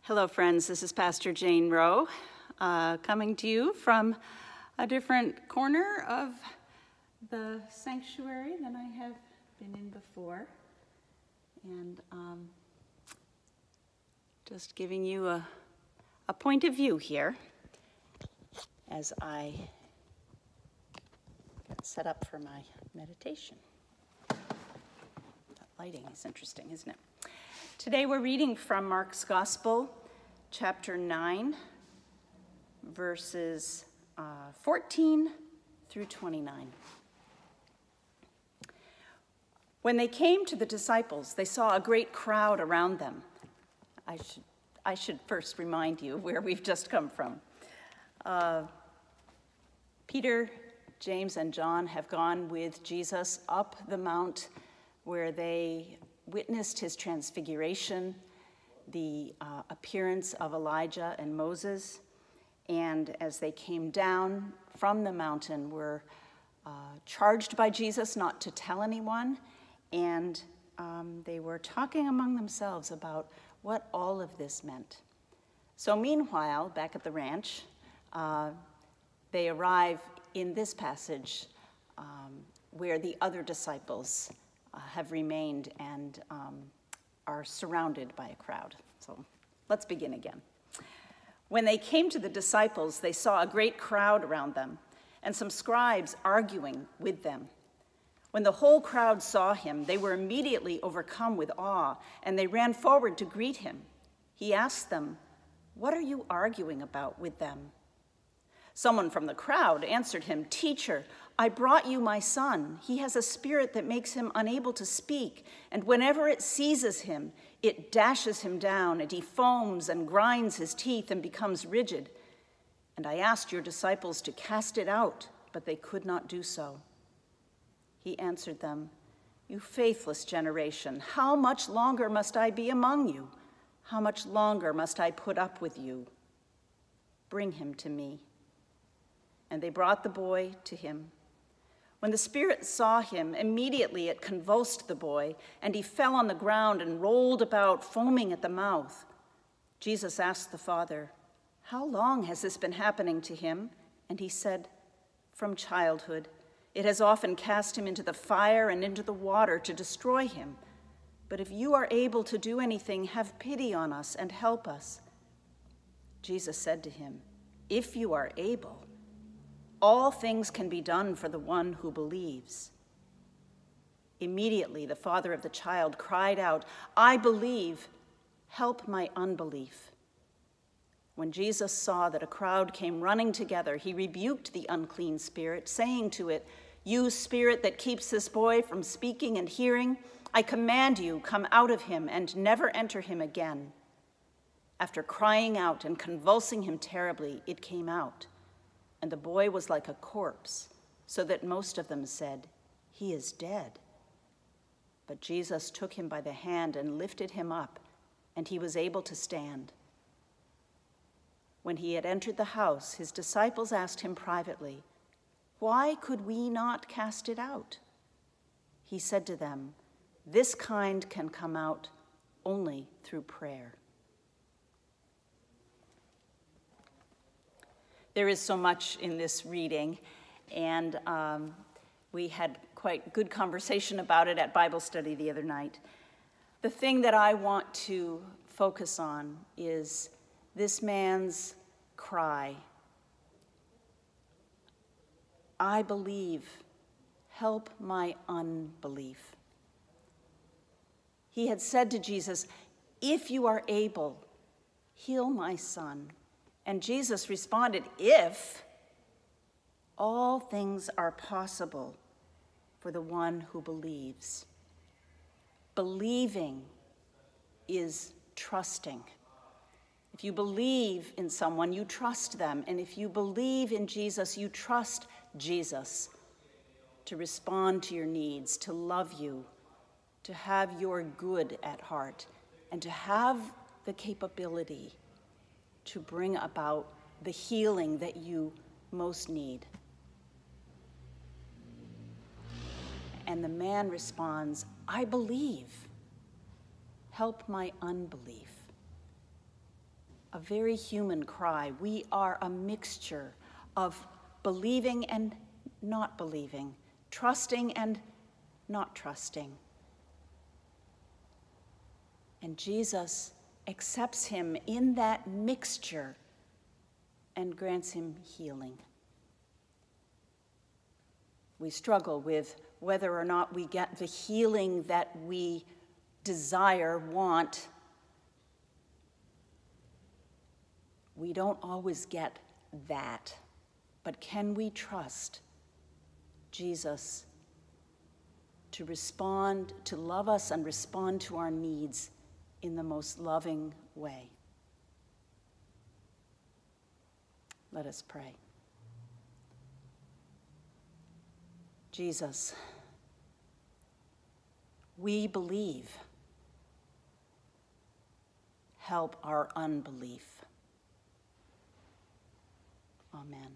Hello, friends. This is Pastor Jane Rowe, coming to you from a different corner of the sanctuary than I have been in before. And just giving you a point of view here as I get set up for my meditation. That lighting is interesting, isn't it? Today we're reading from Mark's Gospel, chapter 9, verses 14 through 29. When they came to the disciples, they saw a great crowd around them. I should first remind you where we've just come from. Peter, James, and John have gone with Jesus up the mount where they witnessed his transfiguration, the appearance of Elijah and Moses, and as they came down from the mountain were charged by Jesus not to tell anyone, and they were talking among themselves about what all of this meant. So meanwhile, back at the ranch, they arrive in this passage where the other disciples have remained and are surrounded by a crowd. So let's begin again. When they came to the disciples, they saw a great crowd around them and some scribes arguing with them. When the whole crowd saw him, they were immediately overcome with awe, and they ran forward to greet him. He asked them, "What are you arguing about with them?" Someone from the crowd answered him, "Teacher, I brought you my son. He has a spirit that makes him unable to speak, and whenever it seizes him, it dashes him down, and he foams and grinds his teeth and becomes rigid. And I asked your disciples to cast it out, but they could not do so." He answered them, "You faithless generation, how much longer must I be among you? How much longer must I put up with you? Bring him to me." And they brought the boy to him. When the spirit saw him, immediately it convulsed the boy, and he fell on the ground and rolled about, foaming at the mouth. Jesus asked the father, "How long has this been happening to him?" And he said, "From childhood. It has often cast him into the fire and into the water to destroy him. But if you are able to do anything, have pity on us and help us." Jesus said to him, "If you are able, all things can be done for the one who believes." Immediately the father of the child cried out, "I believe, help my unbelief." When Jesus saw that a crowd came running together, he rebuked the unclean spirit, saying to it, "You spirit that keeps this boy from speaking and hearing, I command you, come out of him and never enter him again." After crying out and convulsing him terribly, it came out. And the boy was like a corpse, so that most of them said, "He is dead." But Jesus took him by the hand and lifted him up, and he was able to stand. When he had entered the house, his disciples asked him privately, "Why could we not cast it out?" He said to them, "This kind can come out only through prayer." There is so much in this reading, and we had quite good conversation about it at Bible study the other night. The thing that I want to focus on is this man's cry. "I believe, help my unbelief." He had said to Jesus, "If you are able, heal my son." And Jesus responded, "If, all things are possible for the one who believes." Believing is trusting. If you believe in someone, you trust them. And if you believe in Jesus, you trust Jesus to respond to your needs, to love you, to have your good at heart, and to have the capability to bring about the healing that you most need. And the man responds, "I believe. Help my unbelief." a very human cry. We are a mixture of believing and not believing, trusting and not trusting. And Jesus accepts him in that mixture and grants him healing. We struggle with whether or not we get the healing that we desire, want. We don't always get that, but can we trust Jesus to respond, to love us and respond to our needs in the most loving way? Let us pray. Jesus, we believe. Help our unbelief. Amen.